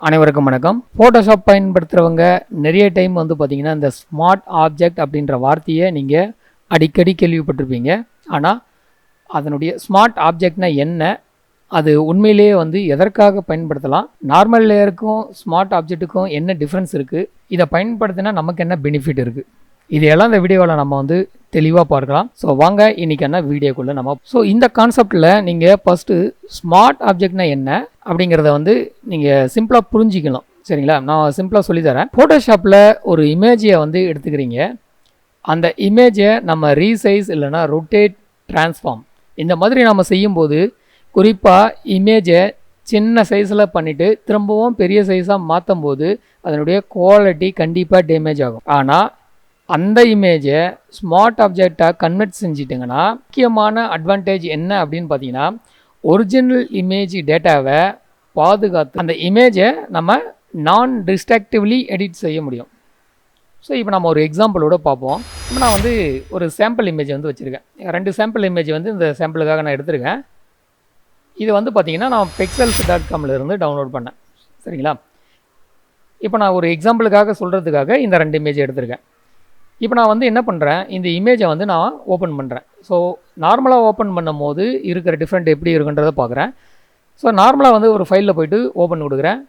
அனைவருக்கும் வணக்கம். ஃபோட்டோஷாப் பயன்படுத்துகிறவங்க நிறைய டைம் வந்து பார்த்திங்கன்னா இந்த ஸ்மார்ட் ஆப்ஜெக்ட் அப்படின்ற வார்த்தையை நீங்கள் அடிக்கடி கேள்விப்பட்டிருப்பீங்க. ஆனால் அதனுடைய ஸ்மார்ட் ஆப்ஜெக்ட்னா என்ன, அது உண்மையிலேயே வந்து எதற்காக பயன்படுத்தலாம், நார்மல் லேயருக்கும் ஸ்மார்ட் ஆப்ஜெக்ட்டுக்கும் என்ன டிஃப்ரென்ஸ் இருக்குது, இதை பயன்படுத்தினா நமக்கு என்ன பெனிஃபிட் இருக்குது, இதையெல்லாம் இந்த வீடியோவில் நம்ம வந்து தெளிவாக பார்க்கலாம். ஸோ வாங்க இன்றைக்கி என்ன வீடியோக்குள்ளே இந்த கான்செப்டில் நீங்கள் ஃபஸ்ட்டு ஸ்மார்ட் ஆப்ஜெக்ட்னா என்ன அப்படிங்கிறத வந்து நீங்கள் சிம்பிளாக புரிஞ்சிக்கணும். சரிங்களா? நான் சிம்பிளாக சொல்லித்தரேன். ஃபோட்டோஷாப்பில் ஒரு இமேஜை வந்து எடுத்துக்கிறீங்க. அந்த இமேஜை நம்ம ரீசைஸ் இல்லைனா ரொட்டேட், ட்ரான்ஸ்ஃபார்ம் இந்த மாதிரி நம்ம செய்யும்போது குறிப்பாக இமேஜை சின்ன சைஸில் பண்ணிவிட்டு திரும்பவும் பெரிய சைஸாக மாற்றும் போது அதனுடைய குவாலிட்டி கண்டிப்பாக டேமேஜ் ஆகும். ஆனால் அந்த இமேஜை ஸ்மார்ட் ஆப்ஜெக்டாக கன்வெர்ட் செஞ்சிட்டிங்கன்னா முக்கியமான அட்வான்டேஜ் என்ன அப்படின்னு பார்த்தீங்கன்னா, ஒரிஜினல் இமேஜ் டேட்டாவை பாதுகாத்து அந்த இமேஜை நம்ம நான் டிஸ்ட்ரக்டிவ்லி எடிட் செய்ய முடியும். ஸோ இப்போ நம்ம ஒரு எக்ஸாம்பிளோட பார்ப்போம். இப்போ நான் வந்து ஒரு சாம்பிள் இமேஜ் வந்து வச்சுருக்கேன். 2 சாம்பிள் இமேஜ் வந்து இந்த சாம்பிளுக்காக நான் எடுத்திருக்கேன். இது வந்து பார்த்திங்கன்னா நான் pexels.com இருந்து டவுன்லோட் பண்ணேன். சரிங்களா? இப்போ நான் ஒரு எக்ஸாம்பிளுக்காக சொல்கிறதுக்காக இந்த 2 இமேஜ் எடுத்திருக்கேன். இப்போ நான் வந்து என்ன பண்ணுறேன், இந்த இமேஜை வந்து நான் ஓப்பன் பண்ணுறேன். ஸோ நார்மலாக ஓப்பன் பண்ணும் போது இருக்கிற டிஃப்ரெண்ட் எப்படி இருக்குன்றதை பார்க்குறேன். ஸோ நார்மலாக வந்து ஒரு ஃபைலில் போய்ட்டு ஓப்பன் கொடுக்குறேன்.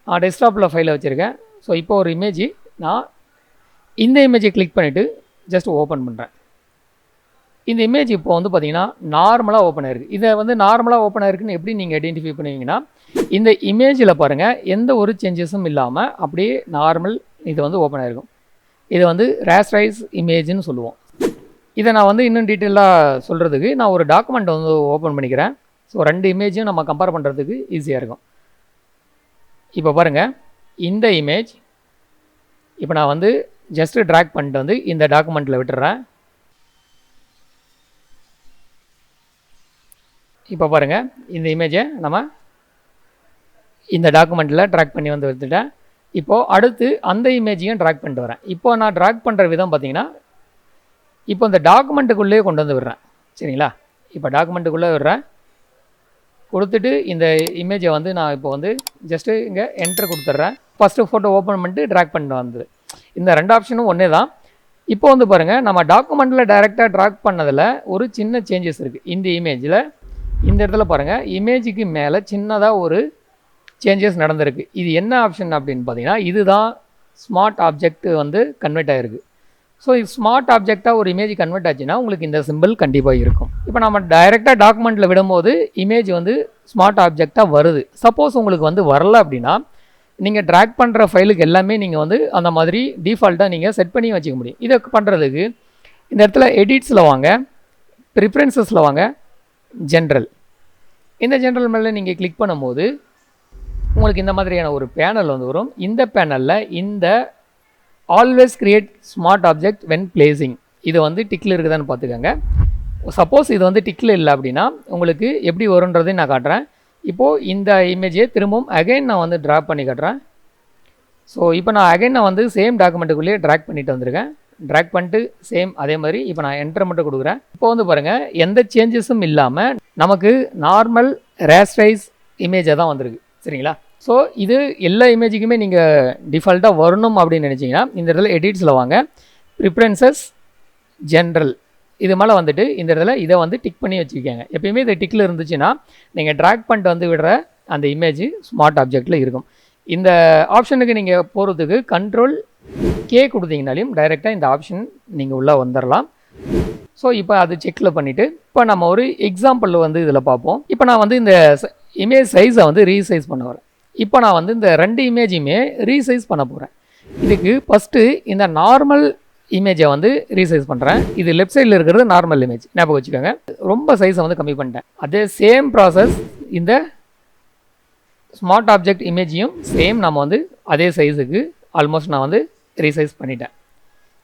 நான் டெஸ்க்டாப்பில் ஃபைலை வச்சுருக்கேன். ஸோ இப்போ ஒரு இமேஜ் நான் இந்த இமேஜை கிளிக் பண்ணிவிட்டு ஜஸ்ட் ஓப்பன் பண்ணுறேன். இந்த இமேஜ் இப்போ வந்து பார்த்திங்கன்னா நார்மலாக ஓப்பன் ஆயிருக்கு. இதை வந்து நார்மலாக ஓப்பன் ஆயிருக்குன்னு எப்படி நீங்கள் ஐடென்டிஃபை பண்ணுவீங்கன்னா, இந்த இமேஜில் பாருங்கள் எந்த ஒரு சேஞ்சஸும் இல்லாமல் அப்படியே நார்மல் இது வந்து ஓப்பன் ஆயிருக்கும். இதை வந்து ரேஸ்டரைஸ் இமேஜ்னு சொல்லுவோம். இதை நான் வந்து இன்னும் டீட்டெயிலாக சொல்கிறதுக்கு நான் ஒரு டாக்குமெண்ட் வந்து ஓப்பன் பண்ணிக்கிறேன். ஸோ 2 இமேஜும் நம்ம கம்பேர் பண்ணுறதுக்கு ஈஸியாக இருக்கும். இப்போ பாருங்கள், இந்த இமேஜ் இப்போ நான் வந்து ஜஸ்ட்டு ட்ராக் பண்ணிட்டு வந்து இந்த டாக்குமெண்ட்டில் விட்டுறேன். இப்போ பாருங்கள், இந்த இமேஜை நம்ம இந்த டாக்குமெண்ட்டில் ட்ராக் பண்ணி வந்து எடுத்துட்டேன். இப்போது அடுத்து அந்த இமேஜையும் ட்ராக் பண்ணிட்டு வரேன். இப்போ நான் ட்ராக் பண்ணுற விதம் பார்த்திங்கன்னா, இப்போ இந்த டாக்குமெண்ட்டுக்குள்ளேயே கொண்டு வந்து விடுறேன். சரிங்களா? இப்போ டாக்குமெண்ட்டுக்குள்ளே விடுறேன். கொடுத்துட்டு இந்த இமேஜை வந்து நான் இப்போ வந்து ஜஸ்ட்டு இங்கே என்டர் கொடுத்துட்றேன். ஃபஸ்ட்டு ஃபோட்டோ ஓப்பன் பண்ணிட்டு ட்ராக் பண்ணிட்டு வந்தது. இந்த 2 ஆப்ஷனும் ஒன்றே தான். இப்போ வந்து பாருங்கள், நம்ம டாக்குமெண்ட்டில் டைரெக்டாக ட்ராக் பண்ணதில் ஒரு சின்ன சேஞ்சஸ் இருக்குது. இந்த இமேஜில் இந்த இடத்துல பாருங்கள், இமேஜுக்கு மேலே சின்னதாக ஒரு சேஞ்சஸ் நடந்திருக்கு. இது என்ன ஆப்ஷன் அப்படின்னு பார்த்தீங்கன்னா, இதுதான் ஸ்மார்ட் ஆப்ஜெக்ட் வந்து கன்வெர்ட் ஆகிருக்கு. ஸோ இது ஸ்மார்ட் ஆப்ஜெக்டாக ஒரு இமேஜ் கன்வெர்ட் ஆச்சுன்னா உங்களுக்கு இந்த சிம்பிள் கண்டிப்பாக இருக்கும். இப்போ நம்ம டைரெக்டாக டாக்குமெண்ட்டில் விடும்போது இமேஜ் வந்து ஸ்மார்ட் ஆப்ஜெக்டாக வருது. சப்போஸ் உங்களுக்கு வந்து வரல அப்படின்னா நீங்கள் ட்ராக் பண்ணுற ஃபைலுக்கு எல்லாமே நீங்கள் வந்து அந்த மாதிரி டிஃபால்ட்டாக நீங்கள் செட் பண்ணி வச்சுக்க முடியும். இதை பண்ணுறதுக்கு இந்த இடத்துல எடிட்ஸில் வாங்க, ப்ரிஃபரன்சஸில் வாங்க, ஜென்ரல். இந்த ஜென்ரல் மேலே நீங்கள் கிளிக் பண்ணும்போது உங்களுக்கு இந்த மாதிரியான ஒரு பேனல் வந்து வரும். இந்த பேனலில் இந்த always create smart object when placing இது வந்து டிக்கில் இருக்குதான்னு பார்த்துக்கோங்க. சப்போஸ் இது வந்து டிக்கில் இல்லை அப்படின்னா உங்களுக்கு எப்படி வரும்ன்றதையும் நான் காட்டுறேன். இப்போது இந்த இமேஜை திரும்பவும் அகைன் நான் வந்து ட்ராப் பண்ணி காட்டுறேன். ஸோ இப்போ நான் அகைன் நான் வந்து சேம் டாக்குமெண்ட்டுக்குள்ளேயே ட்ராக் பண்ணிட்டு வந்திருக்கேன். ட்ராக் பண்ணிட்டு சேம் அதே மாதிரி இப்போ நான் என்டர் மட்டும் கொடுக்குறேன். இப்போ வந்து பாருங்கள், எந்த சேஞ்சஸும் இல்லாமல் நமக்கு நார்மல் ரேஸ்டரைஸ் இமேஜாக தான் வந்திருக்கு. சரிங்களா? ஸோ இது எல்லா இமேஜுக்குமே நீங்கள் டிஃபால்ட்டாக வரணும் அப்படின்னு நினச்சிங்கன்னா இந்த இடத்துல எடிட்ஸில் வாங்க, ப்ரிஃபரன்சஸ், ஜென்ரல் இது மேலே வந்துட்டு இந்த இடத்துல இதை வந்து டிக் பண்ணி வச்சுக்கோங்க. எப்பயுமே இது டிக்கில் இருந்துச்சுன்னா நீங்கள் ட்ராக் பண்ணிட்டு வந்து விடுற அந்த இமேஜ் ஸ்மார்ட் ஆப்ஜெக்டில் இருக்கும். இந்த ஆப்ஷனுக்கு நீங்கள் போகிறதுக்கு Ctrl+K கொடுத்தீங்கனாலையும் டைரெக்டாக இந்த ஆப்ஷன் நீங்கள் உள்ளே வந்துடலாம். ஸோ இப்போ அது செக்கில் பண்ணிவிட்டு இப்போ நம்ம ஒரு எக்ஸாம்பிள் வந்து இதில் பார்ப்போம். இப்போ நான் வந்து இந்த இமேஜ் சைஸை வந்து ரீசைஸ் பண்ண வரேன். இப்போ நான் வந்து இந்த 2 இமேஜுமே ரீசைஸ் பண்ண போகிறேன். இதுக்கு ஃபஸ்ட்டு இந்த நார்மல் இமேஜை வந்து ரீசைஸ் பண்ணுறேன். இது லெஃப்ட் சைடில் இருக்கிறது நார்மல் இமேஜ், ஞாபகம் வச்சுக்கோங்க. ரொம்ப சைஸை வந்து கம்மி பண்ணிட்டேன். அதே சேம் ப்ராசஸ் இந்த ஸ்மார்ட் ஆப்ஜெக்ட் இமேஜையும் சேம் நம்ம வந்து அதே சைஸுக்கு ஆல்மோஸ்ட் நான் வந்து ரீசைஸ் பண்ணிட்டேன்.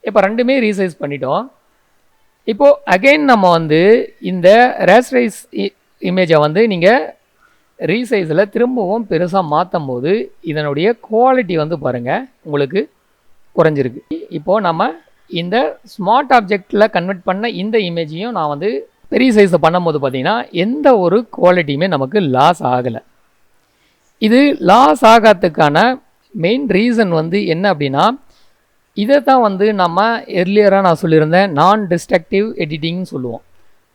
இப்போ 2மே ரீசைஸ் பண்ணிட்டோம். இப்போது அகெயின் நம்ம வந்து இந்த ரேஸ்டரைஸ் இமேஜை வந்து நீங்கள் ரீசைஸில் திரும்பவும் பெருசாக மாற்றும் போது இதனுடைய குவாலிட்டி வந்து பாருங்கள் உங்களுக்கு குறைஞ்சிருக்கு. இப்போது நம்ம இந்த ஸ்மார்ட் ஆப்ஜெக்டில் கன்வெர்ட் பண்ண இந்த இமேஜையும் நான் வந்து பெரிய சைஸை பண்ணும்போது பார்த்திங்கன்னா எந்த ஒரு குவாலிட்டியுமே நமக்கு லாஸ் ஆகலை. இது லாஸ் ஆகாததுக்கான மெயின் ரீசன் வந்து என்ன அப்படின்னா, இதை தான் வந்து நம்ம எர்லியராக நான் சொல்லியிருந்தேன் நான் டிஸ்ட்ரக்டிவ் எடிட்டிங்னு சொல்லுவோம்.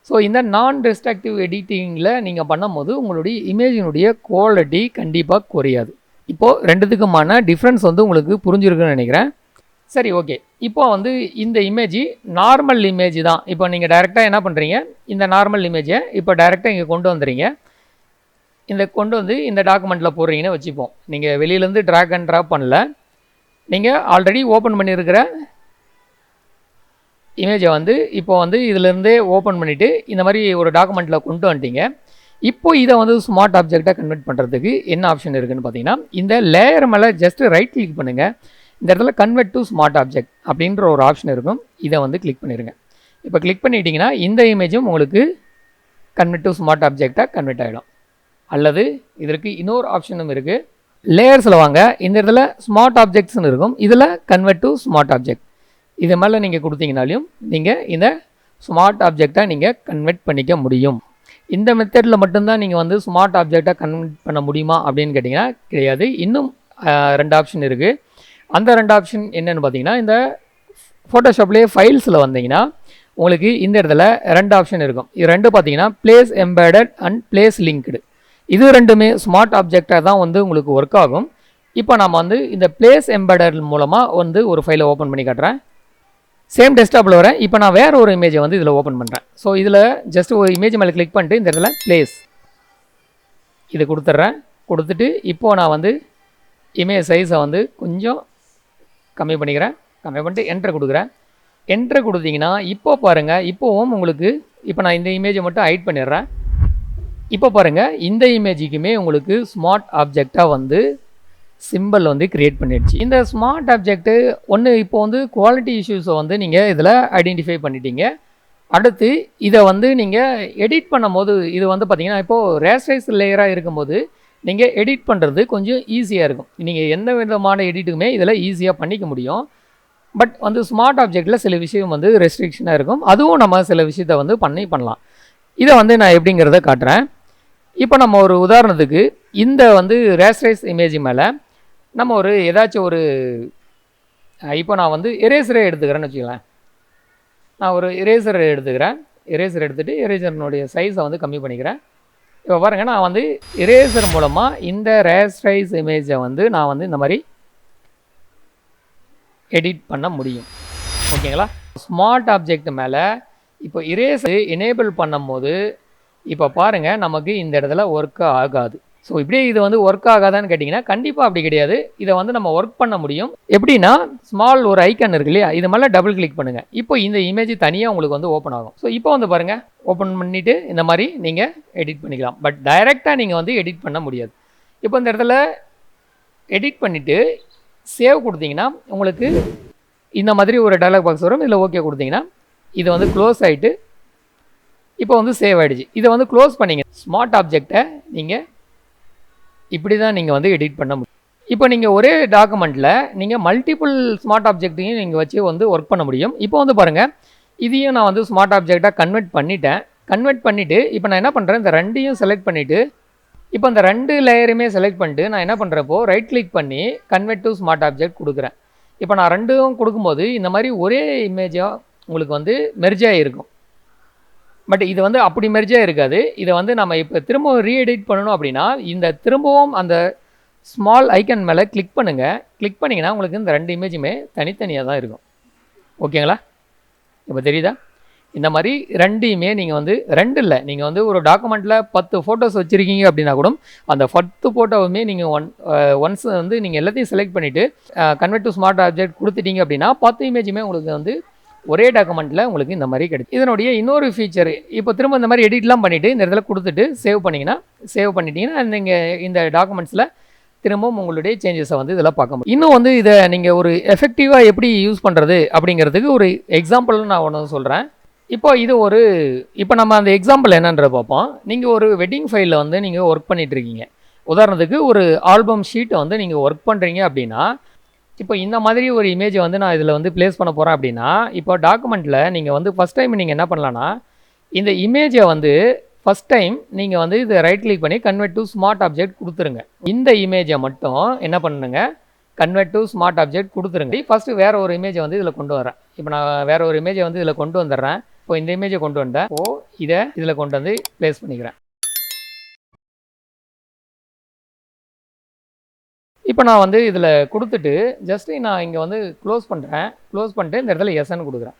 ஸோ இந்த நான் டிஸ்ட்ரக்டிவ் எடிட்டிங்கில் நீங்கள் பண்ணும்போது உங்களுடைய இமேஜினுடைய குவாலிட்டி கண்டிப்பாக குறையாது. இப்போது ரெண்டுத்துக்குமான டிஃப்ரென்ஸ் வந்து உங்களுக்கு புரிஞ்சிருக்குன்னு நினைக்கிறேன். சரி, ஓகே. இப்போ வந்து இந்த இமேஜ் நார்மல் இமேஜ் தான். இப்போ நீங்கள் டைரெக்டாக என்ன பண்ணுறீங்க, இந்த நார்மல் இமேஜை இப்போ டைரெக்டாக இங்கே கொண்டு வந்துடுறீங்க. இந்த கொண்டு வந்து இந்த டாக்குமெண்ட்டில் போடுறீங்கன்னு வச்சுப்போம். நீங்கள் வெளியிலேருந்து ட்ராக் அண்ட் ட்ராப் பண்ணல, நீங்கள் ஆல்ரெடி ஓப்பன் பண்ணியிருக்கிற இமேஜை வந்து இப்போ வந்து இதிலேருந்தே ஓப்பன் பண்ணிவிட்டு இந்த மாதிரி ஒரு டாக்குமெண்ட்டில் கொண்டு வந்துட்டீங்க. இப்போ இதை வந்து ஸ்மார்ட் ஆப்ஜெக்டாக கன்வெர்ட் பண்ணுறதுக்கு என்ன ஆப்ஷன் இருக்குதுன்னு பார்த்தீங்கன்னா, இந்த லேயர் மேலே ஜஸ்ட் ரைட் கிளிக் பண்ணுங்கள். இந்த இடத்துல கன்வெர்ட் டு ஸ்மார்ட் ஆப்ஜெக்ட் அப்படின்ற ஒரு ஆப்ஷன் இருக்கும். இதை வந்து கிளிக் பண்ணிடுங்க. இப்போ கிளிக் பண்ணிட்டீங்கன்னா இந்த இமேஜும் உங்களுக்கு கன்வெர்ட் டு ஸ்மார்ட் ஆப்ஜெக்டாக கன்வெர்ட் ஆகிடும். அல்லது இதற்கு இன்னொரு ஆப்ஷனும் இருக்குது. லேயர்ஸில் வாங்க, இந்த இடத்துல ஸ்மார்ட் ஆப்ஜெக்ட்ஸ்னு இருக்கும். இதில் கன்வெர்ட் டு ஸ்மார்ட் ஆப்ஜெக்ட் இது மேலே நீங்கள் கொடுத்தீங்கனாலையும் நீங்கள் இந்த ஸ்மார்ட் ஆப்ஜெக்டாக நீங்கள் கன்வெர்ட் பண்ணிக்க முடியும். இந்த மெத்தடில் மட்டும்தான் நீங்கள் வந்து ஸ்மார்ட் ஆப்ஜெக்டாக கன்வெர்ட் பண்ண முடியுமா அப்படின்னு கேட்டிங்கன்னா கிடையாது. இன்னும் 2 ஆப்ஷன் இருக்குது. அந்த 2 ஆப்ஷன் என்னென்னு பார்த்தீங்கன்னா, இந்த ஃபோட்டோஷாப்லேயே ஃபைல்ஸில் வந்தீங்கன்னா உங்களுக்கு இந்த இடத்துல 2 ஆப்ஷன் இருக்கும். இது 2 பார்த்தீங்கன்னா place embedded and place linked. இது ரெண்டுமே ஸ்மார்ட் ஆப்ஜெக்டாக தான் வந்து உங்களுக்கு ஒர்க் ஆகும். இப்போ நம்ம வந்து இந்த பிளேஸ் எம்பெடட் மூலமாக வந்து ஒரு ஃபைலை ஓப்பன் பண்ணி காட்டுறேன். சேம் டெஸ்க்டாப்பில் வரேன். இப்போ நான் வேறு ஒரு இமேஜை வந்து இதில் ஓப்பன் பண்ணுறேன். ஸோ இதில் ஜஸ்ட் ஒரு இமேஜ் மேலே கிளிக் பண்ணிட்டு இந்த இடத்துல பிளேஸ் இது கொடுத்துட்றேன். கொடுத்துட்டு இப்போது நான் வந்து இமேஜ் சைஸை வந்து கொஞ்சம் கம்மி பண்ணிக்கிறேன். கம்மி பண்ணிட்டு என்ட்ரு கொடுக்குறேன். என்ட்ரு கொடுத்தீங்கன்னா இப்போ பாருங்கள், இப்போவும் உங்களுக்கு இப்போ நான் இந்த இமேஜை மட்டும் ஹைட் பண்ணிடுறேன். இப்போ பாருங்கள், இந்த இமேஜுக்குமே உங்களுக்கு ஸ்மார்ட் ஆப்ஜெக்டாக வந்து சிம்பிள் வந்து க்ரியேட் பண்ணிடுச்சு. இந்த ஸ்மார்ட் ஆப்ஜெக்ட்டு ஒன்று இப்போ வந்து குவாலிட்டி இஷ்யூஸை வந்து நீங்கள் இதில் ஐடென்டிஃபை பண்ணிட்டீங்க. அடுத்து இதை வந்து நீங்கள் எடிட் பண்ணும் போது இது வந்து பார்த்திங்கன்னா இப்போது ரேஸ்டைஸ் லேயராக இருக்கும்போது நீங்கள் எடிட் பண்ணுறது கொஞ்சம் ஈஸியாக இருக்கும். நீங்கள் எந்த விதமான எடிட்டுக்குமே இதில் ஈஸியாக பண்ணிக்க முடியும். பட் வந்து ஸ்மார்ட் ஆப்ஜெக்டில் சில விஷயம் வந்து ரெஸ்ட்ரிக்ஷனாக இருக்கும். அதுவும் நம்ம சில விஷயத்தை வந்து பண்ணலாம். இதை வந்து நான் எப்படிங்கிறத காட்டுறேன். இப்போ நம்ம ஒரு உதாரணத்துக்கு இந்த வந்து ரேஸ்டைஸ் இமேஜ் மேலே நம்ம ஒரு ஏதாச்சும் ஒரு இப்போ நான் வந்து எரேசரே எடுத்துக்கிறேன்னு வச்சுக்கலாம். நான் ஒரு எரேசர் எடுத்துக்கிறேன். எரேசர் எடுத்துகிட்டு எரேசர்னுடைய சைஸை வந்து கம்மி பண்ணிக்கிறேன். இப்போ பாருங்கள், நான் வந்து எரேசர் மூலமாக இந்த ரேஸ்டைஸ் இமேஜை வந்து நான் வந்து இந்த மாதிரி எடிட் பண்ண முடியும். ஓகேங்களா? ஸ்மார்ட் ஆப்ஜெக்ட் மேலே இப்போ எரேசர் எனேபிள் பண்ணும்போது இப்போ பாருங்கள் நமக்கு இந்த இடத்துல ஒர்க் ஆகாது. ஸோ இப்படியே இது வந்து ஒர்க் ஆகாதான்னு கேட்டிங்கன்னா கண்டிப்பாக அப்படி கிடையாது. இதை வந்து நம்ம ஒர்க் பண்ண முடியும். எப்படின்னா ஸ்மால் ஒரு ஐக்கன் இருக்கு இல்லையா, இது மேலே டபுள் கிளிக் பண்ணுங்கள். இப்போ இந்த இமேஜ் தனியாக உங்களுக்கு வந்து ஓப்பன் ஆகும். ஸோ இப்போ வந்து பாருங்கள், ஓப்பன் பண்ணிவிட்டு இந்த மாதிரி நீங்கள் எடிட் பண்ணிக்கலாம். பட் டைரெக்டாக நீங்கள் வந்து எடிட் பண்ண முடியாது. இப்போ இந்த இடத்துல எடிட் பண்ணிவிட்டு சேவ் கொடுத்தீங்கன்னா உங்களுக்கு இந்த மாதிரி ஒரு டயலாக் பாக்ஸ் வரும். இதில் ஓகே கொடுத்தீங்கன்னா இது வந்து க்ளோஸ் ஆகிட்டு இப்போ வந்து சேவ் ஆகிடுச்சு. இதை வந்து க்ளோஸ் பண்ணிங்க. ஸ்மார்ட் ஆப்ஜெக்டை நீங்கள் இப்படி தான் நீங்கள் வந்து எடிட் பண்ண முடியும். இப்போ நீங்கள் ஒரே டாக்குமெண்ட்டில் நீங்கள் மல்டிபிள் ஸ்மார்ட் ஆப்ஜெக்ட்டையும் நீங்கள் வச்சு வந்து ஒர்க் பண்ண முடியும். இப்போ வந்து பாருங்கள், இதையும் நான் வந்து ஸ்மார்ட் ஆப்ஜெக்டாக கன்வெர்ட் பண்ணிட்டேன். கன்வெர்ட் பண்ணிவிட்டு இப்போ நான் என்ன பண்ணுறேன், இந்த ரெண்டையும் செலக்ட் பண்ணிவிட்டு இப்போ இந்த 2 லேயருமே செலக்ட் பண்ணிட்டு நான் என்ன பண்ணுறப்போ ரைட் கிளிக் பண்ணி கன்வெர்ட் டு ஸ்மார்ட் ஆப்ஜெக்ட் கொடுக்குறேன். இப்போ நான் 2ம் கொடுக்கும்போது இந்த மாதிரி ஒரே இமேஜாக உங்களுக்கு வந்து மெர்ஜாக இருக்கும். பட் இது வந்து அப்படி மெர்ஜாக இருக்காது. இதை வந்து நம்ம இப்போ திரும்பவும் ரீஎடிட் பண்ணணும் அப்படின்னா இந்த திரும்பவும் அந்த ஸ்மால் ஐக்கன் மேலே கிளிக் பண்ணுங்கள். கிளிக் பண்ணிங்கன்னா உங்களுக்கு இந்த 2 இமேஜுமே தனித்தனியாக தான் இருக்கும். ஓகேங்களா? இப்போ தெரியுதா? இந்த மாதிரி 2யுமே நீங்கள் வந்து 2 இல்லை, நீங்கள் வந்து ஒரு டாக்குமெண்ட்டில் 10 ஃபோட்டோஸ் வச்சுருக்கீங்க அப்படின்னா கூட அந்த 10 ஃபோட்டோவுமே நீங்கள் ஒன்ஸ் வந்து நீங்கள் எல்லாத்தையும் செலக்ட் பண்ணிவிட்டு கன்வெர்ட் டு ஸ்மார்ட் ஆப்ஜெக்ட் கொடுத்துட்டீங்க அப்படின்னா 10 இமேஜுமே உங்களுக்கு வந்து ஒரே டாக்குமெண்ட்டில் உங்களுக்கு இந்த மாதிரி கிடைக்கும். இதனுடைய இன்னொரு ஃபீச்சர், இப்போ திரும்ப இந்த மாதிரி எடிட்லாம் பண்ணிவிட்டு இந்த இடத்துல கொடுத்துட்டு சேவ் பண்ணிட்டீங்கன்னா நீங்கள் இந்த டாக்குமெண்ட்ஸில் திரும்பவும் உங்களுடைய சேஞ்சஸை வந்து இதெல்லாம் பார்க்க முடியும். இன்னும் வந்து இதை நீங்கள் ஒரு எஃபெக்டிவாக எப்படி யூஸ் பண்ணுறது அப்படிங்கிறதுக்கு ஒரு எக்ஸாம்பிள் நான் ஒன்று சொல்கிறேன். இப்போ நம்ம அந்த எக்ஸாம்பிள் என்னன்றதை பார்ப்போம். நீங்கள் ஒரு வெட்டிங் ஃபைலில் வந்து நீங்கள் ஒர்க் பண்ணிகிட்ருக்கீங்க. உதாரணத்துக்கு ஒரு ஆல்பம் ஷீட்டை வந்து நீங்கள் ஒர்க் பண்ணுறீங்க அப்படின்னா இப்போ இந்த மாதிரி ஒரு இமேஜை வந்து நான் இதில் வந்து ப்ளேஸ் பண்ண போகிறேன் அப்படின்னா இப்போ டாக்குமெண்ட்டில் நீங்கள் வந்து ஃபஸ்ட் டைம் நீங்கள் என்ன பண்ணலான்னா இந்த இமேஜை வந்து ஃபஸ்ட் டைம் நீங்கள் வந்து இதை ரைட் கிளிக் பண்ணி கன்வெர்ட் டு ஸ்மார்ட் ஆப்ஜெக்ட் கொடுத்துருங்க. இந்த இமேஜை மட்டும் என்ன பண்ணுங்க, கன்வெர்ட் டு ஸ்மார்ட் ஆப்ஜெக்ட் கொடுத்துருங்க. ஃபஸ்ட்டு வேறு ஒரு இமேஜை வந்து இதில் கொண்டு வரேன். இப்போ நான் வேறு ஒரு இமேஜை வந்து இதில் கொண்டு வந்துடுறேன். இப்போ இந்த இமேஜை கொண்டு வந்தேன். இதை இதில் கொண்டு வந்து ப்ளேஸ் பண்ணிக்கிறேன். இப்போ நான் வந்து இதில் கொடுத்துட்டு ஜஸ்ட்டு நான் இங்கே வந்து க்ளோஸ் பண்ணுறேன். க்ளோஸ் பண்ணிட்டு இந்த இடத்துல எஸ்என் கொடுக்குறேன்.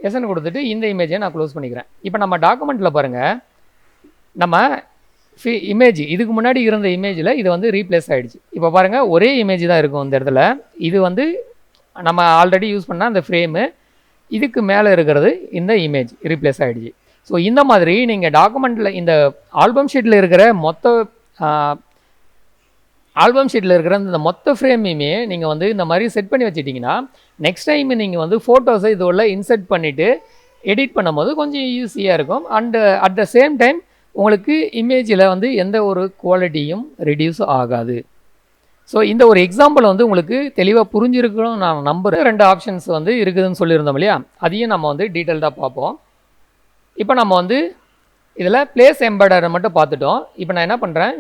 எஸ்என் கொடுத்துட்டு இந்த இமேஜை நான் க்ளோஸ் பண்ணிக்கிறேன். இப்போ நம்ம டாக்குமெண்ட்டில் பாருங்கள், நம்ம இமேஜ் இதுக்கு முன்னாடி இருந்த இமேஜில் இது வந்து ரீப்ளேஸ் ஆகிடுச்சு. இப்போ பாருங்கள், ஒரே இமேஜ் தான் இருக்கும் இந்த இடத்துல. இது வந்து நம்ம ஆல்ரெடி யூஸ் பண்ணால் அந்த ஃப்ரேமு, இதுக்கு மேலே இருக்கிறது இந்த இமேஜ் ரீப்ளேஸ் ஆகிடுச்சு. ஸோ இந்த மாதிரி நீங்கள் டாக்குமெண்ட்டில் இந்த ஆல்பம் ஷீட்டில் இருக்கிற இந்த மொத்த ஃப்ரேமையுமே நீங்கள் வந்து இந்த மாதிரி செட் பண்ணி வச்சுட்டிங்கன்னா நெக்ஸ்ட் டைம் நீங்கள் வந்து ஃபோட்டோஸை இதோட இன்சர்ட் பண்ணிவிட்டு எடிட் பண்ணும்போது கொஞ்சம் ஈஸியாக இருக்கும். And at the same time உங்களுக்கு இமேஜில் வந்து எந்த ஒரு குவாலிட்டியும் ரெடியூஸ் ஆகாது. ஸோ இந்த ஒரு எக்ஸாம்பிள் வந்து உங்களுக்கு தெளிவாக புரிஞ்சிருக்கணும் நான் நம்புகிறேன். 2 ஆப்ஷன்ஸ் வந்து இருக்குதுன்னு சொல்லியிருந்தோம் இல்லையா, அதையும் நம்ம வந்து டீட்டெயில்டாக பார்ப்போம். இப்போ நம்ம வந்து இதில் பிளேஸ் எம்பெடரை மட்டும் பார்த்துட்டோம். இப்போ நான் என்ன பண்ணுறேன்,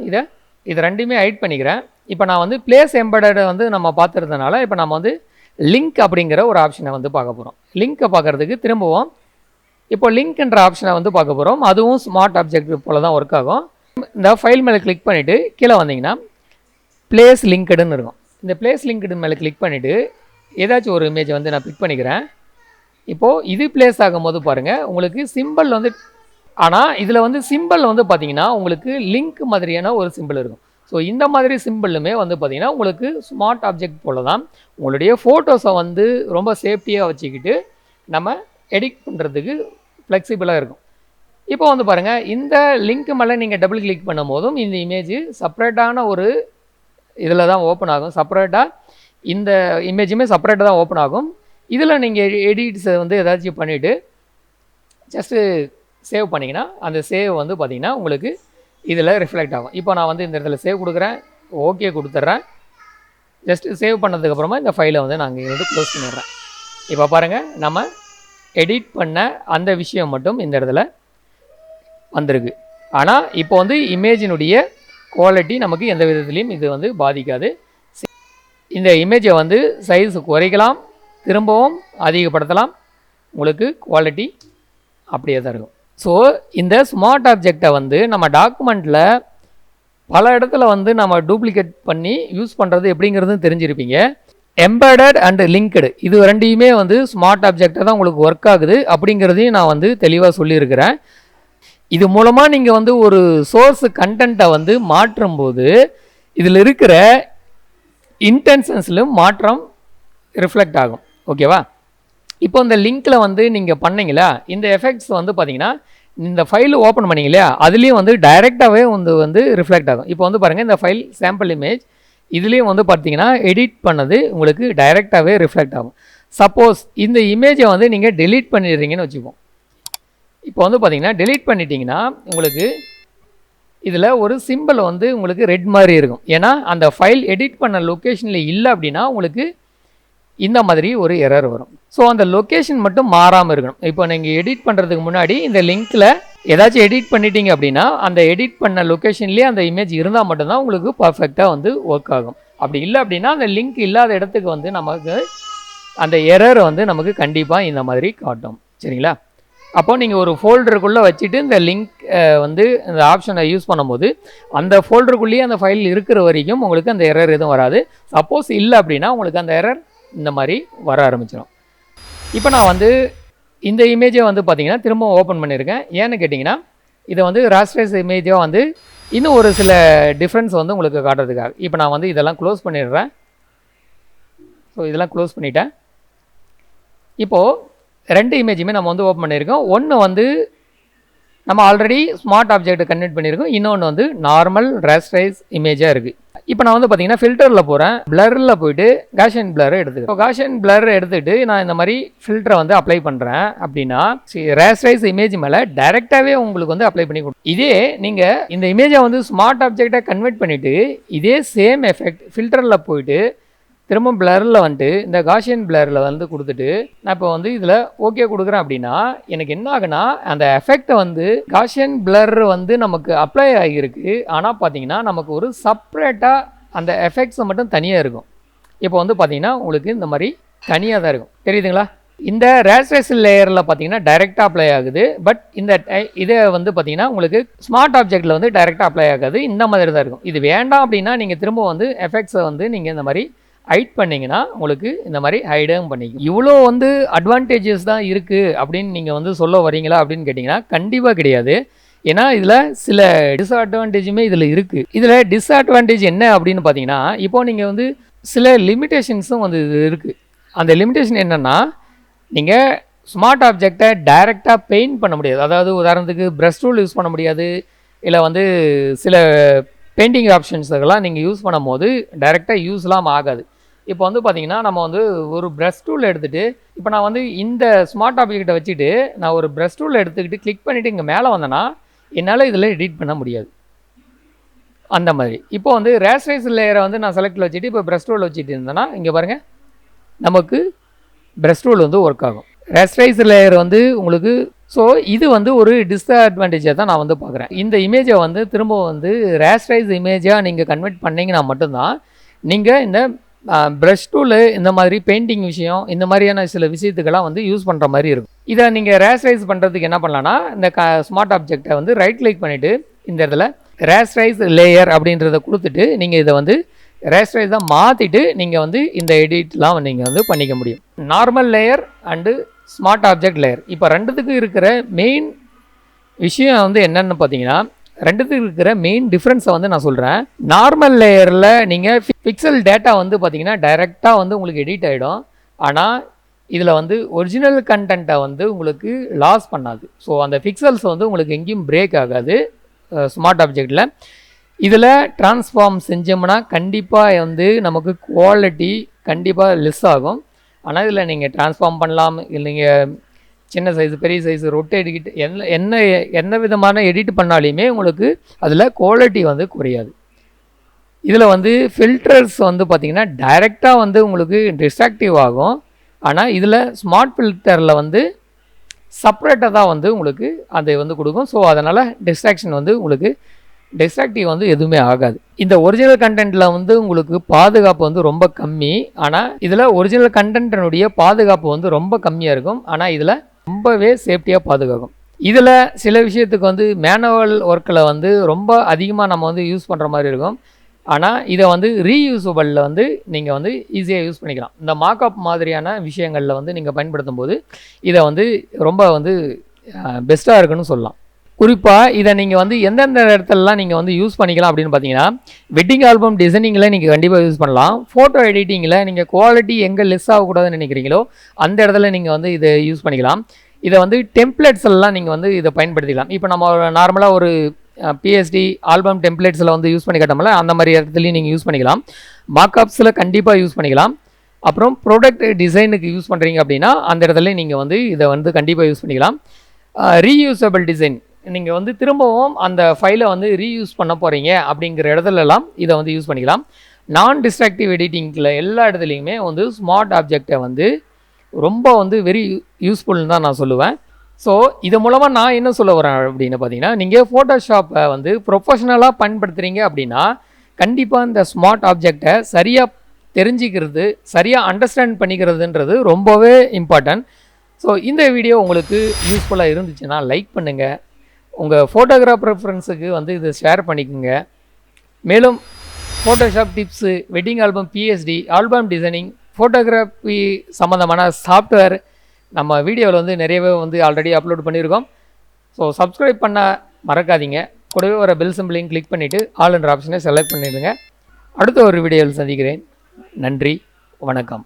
இது ரெண்டுமே ஹைட் பண்ணிக்கிறேன். இப்போ நான் வந்து பிளேஸ் எம்பெடரை வந்து நம்ம பார்த்துறதுனால இப்போ நம்ம வந்து லிங்க் அப்படிங்கிற ஒரு ஆப்ஷனை வந்து பார்க்க போகிறோம். லிங்க்கை பார்க்குறதுக்கு திரும்பவும் இப்போ லிங்க்ன்ற ஆப்ஷனை வந்து பார்க்க போகிறோம். அதுவும் ஸ்மார்ட் ஆப்ஜெக்ட் போல தான் ஒர்க் ஆகும். இந்த ஃபைல் மேலே கிளிக் பண்ணிவிட்டு கீழே வந்தீங்கன்னா பிளேஸ் லிங்க்டுன்னு இருக்கும். இந்த பிளேஸ் லிங்க்டு மேலே கிளிக் பண்ணிவிட்டு ஏதாச்சும் ஒரு இமேஜை வந்து நான் பிக் பண்ணிக்கிறேன். இப்போது இது பிளேஸ் ஆகும்போது பாருங்கள் உங்களுக்கு சிம்பிள் வந்து, ஆனால் இதில் வந்து சிம்பிள் வந்து பார்த்திங்கன்னா உங்களுக்கு லிங்க் மாதிரியான ஒரு சிம்பிள் இருக்கும். ஸோ இந்த மாதிரி சிம்பிளுமே வந்து பார்த்திங்கன்னா உங்களுக்கு ஸ்மார்ட் ஆப்ஜெக்ட் போல தான் உங்களுடைய ஃபோட்டோஸை வந்து ரொம்ப சேஃப்டியாக வச்சுக்கிட்டு நம்ம எடிட் பண்ணுறதுக்கு ஃப்ளெக்சிபிளாக இருக்கும். இப்போ வந்து பாருங்கள், இந்த லிங்க் மேலே நீங்கள் டபுள் கிளிக் பண்ணும் போதும் இந்த இமேஜ் செப்பரேட்டான ஒரு இதில் தான் ஓப்பன் ஆகும். செப்பரேட்டாக இந்த இமேஜுமே செப்பரேட்டாக தான் ஓப்பன் ஆகும். இதில் நீங்கள் எடிட்ஸை வந்து ஏதாச்சும் பண்ணிவிட்டு ஜஸ்ட்டு சேவ் பண்ணிங்கன்னா அந்த சேவ் வந்து பார்த்திங்கன்னா உங்களுக்கு இதில் ரிஃப்ளெக்ட் ஆகும். இப்போ நான் வந்து இந்த இடத்துல சேவ் கொடுக்குறேன், ஓகே கொடுத்துட்றேன். ஜஸ்ட்டு சேவ் பண்ணதுக்கப்புறமா இந்த ஃபைலை வந்து நான் இங்கே வந்து க்ளோஸ் பண்ணிடுறேன். இப்போ பாருங்கள், நம்ம எடிட் பண்ண அந்த விஷயம் மட்டும் இந்த இடத்துல வந்திருக்கு. ஆனால் இப்போ வந்து இமேஜினுடைய குவாலிட்டி நமக்கு எந்த விதத்துலேயும் இது வந்து பாதிக்காது. இந்த இமேஜை வந்து சைஸ் குறைக்கலாம், திரும்பவும் அதிகப்படுத்தலாம், உங்களுக்கு குவாலிட்டி அப்படியே தான் இருக்கும். ஸோ இந்த ஸ்மார்ட் ஆப்ஜெக்டை வந்து நம்ம டாக்குமெண்ட்டில் பல இடத்துல வந்து நம்ம டூப்ளிகேட் பண்ணி யூஸ் பண்ணுறது எப்படிங்கிறது தெரிஞ்சிருப்பீங்க. எம்பெடட் அண்ட் லிங்க்டு இது ரெண்டையுமே வந்து ஸ்மார்ட் ஆப்ஜெக்டாக தான் உங்களுக்கு ஒர்க் ஆகுது அப்படிங்கிறதையும் நான் வந்து தெளிவாக சொல்லியிருக்கிறேன். இது மூலமாக நீங்கள் வந்து ஒரு சோர்ஸ் கண்டென்ட்டை வந்து மாற்றும்போது இதில் இருக்கிற இன்டென்ஷன்ஸ்லையும் மாற்றம் ரிஃப்ளெக்ட் ஆகும். ஓகேவா? இப்போ இந்த லிங்க்கில் வந்து நீங்கள் பண்ணிங்களா, இந்த எஃபெக்ட்ஸ் வந்து பார்த்தீங்கன்னா இந்த ஃபைல் ஓப்பன் பண்ணிங்க இல்லையா, அதுலேயும் வந்து டைரெக்டாகவே வந்து ரிஃப்ளெக்ட் ஆகும். இப்போ வந்து பாருங்கள், இந்த ஃபைல் சாம்பிள் இமேஜ் இதுலேயும் வந்து பார்த்தீங்கன்னா எடிட் பண்ணது உங்களுக்கு டைரெக்டாகவே ரிஃப்ளெக்ட் ஆகும். சப்போஸ் இந்த இமேஜை வந்து நீங்கள் டெலீட் பண்ணிடுறீங்கன்னு வச்சுப்போம். இப்போ வந்து பார்த்தீங்கன்னா டெலீட் பண்ணிட்டீங்கன்னா உங்களுக்கு இதில் ஒரு சிம்பிள் வந்து உங்களுக்கு ரெட் மாதிரி இருக்கும். ஏன்னா அந்த ஃபைல் எடிட் பண்ண லொக்கேஷனில் இல்லை அப்படின்னா உங்களுக்கு இந்த மாதிரி ஒரு எரர் வரும். ஸோ அந்த லொக்கேஷன் மட்டும் மாறாமல் இருக்கணும். இப்போ நீங்கள் எடிட் பண்ணுறதுக்கு முன்னாடி இந்த லிங்க்கில் ஏதாச்சும் எடிட் பண்ணிட்டீங்க அப்படின்னா அந்த எடிட் பண்ண லொக்கேஷன்லேயே அந்த இமேஜ் இருந்தால் மட்டும்தான் உங்களுக்கு பர்ஃபெக்டாக வந்து ஒர்க் ஆகும். அப்படி இல்லை அப்படின்னா அந்த லிங்க் இல்லாத இடத்துக்கு வந்து நமக்கு அந்த எரர் வந்து நமக்கு கண்டிப்பாக இந்த மாதிரி காட்டும். சரிங்களா? அப்போது நீங்கள் ஒரு ஃபோல்டருக்குள்ளே வச்சுட்டு இந்த லிங்க் வந்து இந்த ஆப்ஷனை யூஸ் பண்ணும்போது அந்த ஃபோல்டருக்குள்ளேயே அந்த ஃபைல் இருக்கிற வரைக்கும் உங்களுக்கு அந்த எரர் எதுவும் வராது. சப்போஸ் இல்லை அப்படின்னா உங்களுக்கு அந்த எரர் இந்த மாதிரி வர ஆரம்பிச்சிடும். இப்போ நான் வந்து இந்த இமேஜை வந்து பார்த்திங்கன்னா திரும்ப ஓப்பன் பண்ணியிருக்கேன். ஏன்னு கேட்டிங்கன்னா இதை வந்து ராஸ்டரைஸ் இமேஜாக வந்து இன்னும் ஒரு சில டிஃப்ரென்ஸ் வந்து உங்களுக்கு காட்டுறதுக்காக. இப்போ நான் வந்து இதெல்லாம் க்ளோஸ் பண்ணிடுறேன். ஸோ இதெல்லாம் க்ளோஸ் பண்ணிட்டேன். இப்போது 2 இமேஜுமே நம்ம வந்து ஓப்பன் பண்ணியிருக்கோம். ஒன்று வந்து நம்ம ஆல்ரெடி ஸ்மார்ட் ஆப்ஜெக்ட்டை கன்வெர்ட் பண்ணியிருக்கோம், இன்னொன்று வந்து நார்மல் ராஸ்டரைஸ் இமேஜாக இருக்குது. இப்போ நான் வந்து பார்த்தீங்கன்னா ஃபில்டரில் போகிறேன், பிளரில் போய்ட்டு காஷியன் பிளரை எடுத்துக்கிறேன். இப்போ காஷியன் பிளர் எடுத்துகிட்டு நான் இந்த மாதிரி ஃபில்டரை வந்து அப்ளை பண்ணுறேன் அப்படின்னா ராஸ்டரைஸ் இமேஜ் மேலே டைரெக்டாகவே உங்களுக்கு வந்து அப்ளை பண்ணி கொடுக்கும். இதே நீங்கள் இந்த இமேஜை வந்து ஸ்மார்ட் ஆப்ஜெக்டாக கன்வெர்ட் பண்ணிவிட்டு இதே சேம் எஃபெக்ட் ஃபில்டரில் போய்ட்டு திரும்ப பிளரில் வந்துட்டு இந்த காஷியன் பிளரில் வந்து கொடுத்துட்டு நான் இப்போ வந்து இதில் ஓகே கொடுக்குறேன் அப்படின்னா எனக்கு என்ன ஆகுனா அந்த எஃபெக்டை வந்து காஷியன் பிளர் வந்து நமக்கு அப்ளை ஆகியிருக்கு. ஆனால் பார்த்தீங்கன்னா நமக்கு ஒரு செப்பரேட்டாக அந்த எஃபெக்ட்ஸை மட்டும் தனியாக இருக்கும். இப்போ வந்து பார்த்தீங்கன்னா உங்களுக்கு இந்த மாதிரி தனியாக தான் இருக்கும். தெரியுதுங்களா? இந்த ரேஸ்டர்ஸ் லேயரில் பார்த்தீங்கன்னா டைரெக்டாக அப்ளை ஆகுது. பட் இந்த இதை வந்து பார்த்தீங்கன்னா உங்களுக்கு ஸ்மார்ட் ஆப்ஜெக்டில் வந்து டைரெக்டாக அப்ளை ஆகாது. இந்த மாதிரி தான் இருக்கும். இது வேண்டாம் அப்படின்னா நீங்கள் திரும்ப வந்து எஃபெக்ட்ஸை வந்து நீங்கள் இந்த மாதிரி ஹைட் பண்ணிங்கன்னா உங்களுக்கு இந்த மாதிரி ஹைடும் பண்ணிக்கும். இவ்வளோ வந்து அட்வான்டேஜஸ் தான் இருக்குது அப்படின்னு நீங்கள் வந்து சொல்ல வரீங்களா அப்படின்னு கேட்டிங்கன்னா கண்டிப்பாக கிடையாது. ஏன்னா இதில் சில டிஸ்அட்வான்டேஜுமே இதில் இருக்குது. இதில் டிஸ்அட்வான்டேஜ் என்ன அப்படின்னு பார்த்தீங்கன்னா இப்போது நீங்கள் வந்து சில லிமிட்டேஷன்ஸும் வந்து இது இருக்குது. அந்த லிமிட்டேஷன் என்னென்னா நீங்கள் ஸ்மார்ட் ஆப்ஜெக்டை டைரெக்டாக பெயிண்ட் பண்ண முடியாது. அதாவது உதாரணத்துக்கு ப்ரஷ் டூல் யூஸ் பண்ண முடியாது. இல்லை வந்து சில பெயிண்டிங் ஆப்ஷன்ஸுக்கெல்லாம் நீங்கள் யூஸ் பண்ணும் போது டைரெக்டாக யூஸ்லாம் ஆகாது. இப்போ வந்து பார்த்தீங்கன்னா நம்ம வந்து ஒரு ப்ரஷ் டூல் எடுத்துகிட்டு இப்போ நான் வந்து இந்த ஸ்மார்ட் ஆப்ஜெக்டை வச்சுட்டு நான் ஒரு ப்ரஷ் டூல் எடுத்துக்கிட்டு கிளிக் பண்ணிவிட்டு இங்கே மேலே வந்தேன்னா என்னால் இதில் எடிட் பண்ண முடியாது. அந்த மாதிரி இப்போ வந்து ரேஸ்டரைஸ் லேயரை வந்து நான் செலக்டில் வச்சுட்டு இப்போ ப்ரஷ் டூல் வச்சுட்டு இருந்தேன்னா இங்கே பாருங்கள் நமக்கு ப்ரஷ் டூல் வந்து ஒர்க் ஆகும். ரேஸ்டரைஸ் லேயர் வந்து உங்களுக்கு ஸோ இது வந்து ஒரு டிஸ்அட்வான்டேஜாக தான் நான் வந்து பார்க்குறேன். இந்த இமேஜை வந்து திரும்ப வந்து ரேஸ்டரைஸ் இமேஜாக நீங்கள் கன்வெர்ட் பண்ணிங்கன்னா மட்டும்தான் நீங்கள் இந்த ப்ரஷ் டூலு இந்த மாதிரி பெயிண்டிங் விஷயம் இந்த மாதிரியான சில விஷயத்துக்கெல்லாம் வந்து யூஸ் பண்ணுற மாதிரி இருக்கும். இதை நீங்கள் ரேஸ்டரைஸ் பண்ணுறதுக்கு என்ன பண்ணலான்னா இந்த ஸ்மார்ட் ஆப்ஜெக்டை வந்து ரைட் கிளிக் பண்ணிவிட்டு இந்த இடத்துல ரேஸ்டரைஸ் லேயர் அப்படின்றத கொடுத்துட்டு நீங்கள் இதை வந்து ரேஸ்டரைஸ் தான் மாற்றிட்டு நீங்கள் வந்து இந்த எடிட்லாம் நீங்கள் வந்து பண்ணிக்க முடியும். Normal layer and smart object layer இப்போ ரெண்டுத்துக்கும் இருக்கிற மெயின் விஷயம் வந்து என்னென்னு பார்த்தீங்கன்னா ரெண்டுத்துக்கு இருக்கிற மெயின் டிஃப்ரென்ஸை வந்து நான் சொல்கிறேன். நார்மல் லேயரில் நீங்கள் பிக்சல் டேட்டா வந்து பார்த்தீங்கன்னா டைரெக்டாக வந்து உங்களுக்கு எடிட் ஆகிடும். ஆனால் இதில் வந்து ஒரிஜினல் கண்டென்ட்டை வந்து உங்களுக்கு லாஸ் பண்ணாது. ஸோ அந்த பிக்சல்ஸ் வந்து உங்களுக்கு எங்கேயும் பிரேக் ஆகாது ஸ்மார்ட் ஆப்ஜெக்டில். இதில் ட்ரான்ஸ்ஃபார்ம் செஞ்சோம்னா கண்டிப்பாக வந்து நமக்கு குவாலிட்டி கண்டிப்பாக லெஸ் ஆகும். ஆனால் இதில் நீங்கள் ட்ரான்ஸ்ஃபார்ம் பண்ணலாம். இல்லை நீங்கள் சின்ன சைஸு பெரிய சைஸு ரொட்டேட் என்ன விதமான எடிட் பண்ணாலுமே உங்களுக்கு அதில் குவாலிட்டி வந்து குறையாது. இதில் வந்து ஃபில்டர்ஸ் வந்து பார்த்திங்கன்னா டைரெக்டாக வந்து உங்களுக்கு டிஸ்ட்ராக்டிவ் ஆகும். ஆனால் இதில் ஸ்மார்ட் ஃபில்டரில் வந்து செப்பரேட்டாக தான் வந்து உங்களுக்கு அதை வந்து கொடுக்கும். ஸோ அதனால் டிஸ்ட்ராக்ஷன் வந்து உங்களுக்கு டிஸ்ட்ராக்டிவ் வந்து எதுவுமே ஆகாது. இந்த ஒரிஜினல் கண்டென்ட்டில் வந்து உங்களுக்கு பாதுகாப்பு வந்து ரொம்ப கம்மி. ஆனால் இதில் ஒரிஜினல் கண்டென்ட்டினுடைய பாதுகாப்பு வந்து ரொம்ப கம்மியாக இருக்கும். ஆனால் இதில் ரொம்பவே சேஃப்டியாக பாதுகாக்கும். இதில் சில விஷயத்துக்கு வந்து மேனுவல் ஒர்க்கில் வந்து ரொம்ப அதிகமாக நம்ம வந்து யூஸ் பண்ணுற மாதிரி இருக்கும். ஆனால் இதை வந்து ரீயூஸபிளில் வந்து நீங்கள் வந்து ஈஸியாக யூஸ் பண்ணிக்கலாம். இந்த மார்க்அப் மாதிரியான விஷயங்களில் வந்து நீங்கள் பயன்படுத்தும் போது இதை வந்து ரொம்ப வந்து பெஸ்ட்டாக இருக்குன்னு சொல்லலாம். குறிப்பாக இதை நீங்கள் வந்து எந்தெந்த இடத்துலலாம் நீங்கள் வந்து யூஸ் பண்ணிக்கலாம் அப்படின்னு பார்த்தீங்கன்னா வெட்டிங் ஆல்பம் டிசைனிங்கில் நீங்கள் கண்டிப்பாக யூஸ் பண்ணலாம். ஃபோட்டோ எடிட்டிங்கில் நீங்கள் குவாலிட்டி எங்கே லெஸ் ஆகக்கூடாதுன்னு நினைக்கிறீங்களோ அந்த இடத்துல நீங்கள் வந்து இதை யூஸ் பண்ணிக்கலாம். இதை வந்து டெம்ப்ளேட்ஸ் எல்லாம் நீங்கள் வந்து இதை பயன்படுத்திக்கலாம். இப்போ நம்ம நார்மலாக ஒரு பிஎஸ்டி ஆல்பம் டெம்ப்ளேட்ஸில் வந்து யூஸ் பண்ணி காட்டோம்ல அந்த மாதிரி இடத்துலையும் நீங்கள் யூஸ் பண்ணிக்கலாம். மார்க்அப்ஸில் கண்டிப்பாக யூஸ் பண்ணிக்கலாம். அப்புறம் ப்ராடக்ட் டிசைனுக்கு யூஸ் பண்ணுறீங்க அப்படின்னா அந்த இடத்துல நீங்கள் வந்து இதை வந்து கண்டிப்பாக யூஸ் பண்ணிக்கலாம். ரீயூஸபிள் டிசைன் நீங்கள் வந்து திரும்பவும் அந்த ஃபைலை வந்து ரீயூஸ் பண்ண போகிறீங்க அப்படிங்கிற இடத்துலலாம் இதை வந்து யூஸ் பண்ணிக்கலாம். நான் டிஸ்ட்ராக்டிவ் எடிட்டிங்கில் எல்லா இடத்துலையுமே வந்து ஸ்மார்ட் ஆப்ஜெக்டை வந்து ரொம்ப வந்து வெரி யூஸ்ஃபுல்னு தான் நான் சொல்லுவேன். ஸோ இது மூலமாக நான் என்ன சொல்ல வரேன் அப்படின்னு பார்த்தீங்கன்னா நீங்கள் ஃபோட்டோஷாப்பை வந்து ப்ரொஃபஷ்னலாக பயன்படுத்துகிறீங்க அப்படின்னா கண்டிப்பாக இந்த ஸ்மார்ட் ஆப்ஜெக்டை சரியாக தெரிஞ்சிக்கிறது சரியாக அண்டர்ஸ்டாண்ட் பண்ணிக்கிறதுன்றது ரொம்பவே இம்பார்ட்டன்ட். ஸோ இந்த வீடியோ உங்களுக்கு யூஸ்ஃபுல்லாக இருந்துச்சுன்னா லைக் பண்ணுங்கள். உங்கள் ஃபோட்டோகிராஃபர் ஃப்ரெண்ட்ஸுக்கு வந்து இதை ஷேர் பண்ணிக்கோங்க. மேலும் Photoshop tips, wedding album PSD, album designing, photography சம்மந்தமான சாஃப்ட்வேர் நம்ம வீடியோவில் வந்து நிறையவே வந்து ஆல்ரெடி அப்லோட் பண்ணியிருக்கோம். ஸோ சப்ஸ்கிரைப் பண்ண மறக்காதீங்க. கூடவே வர பெல் சிம்பிளையும் கிளிக் பண்ணிவிட்டு ஆல் என்ற ஆப்ஷனை செலக்ட் பண்ணிடுங்க. அடுத்த ஒரு வீடியோவில் சந்திக்கிறேன். நன்றி, வணக்கம்.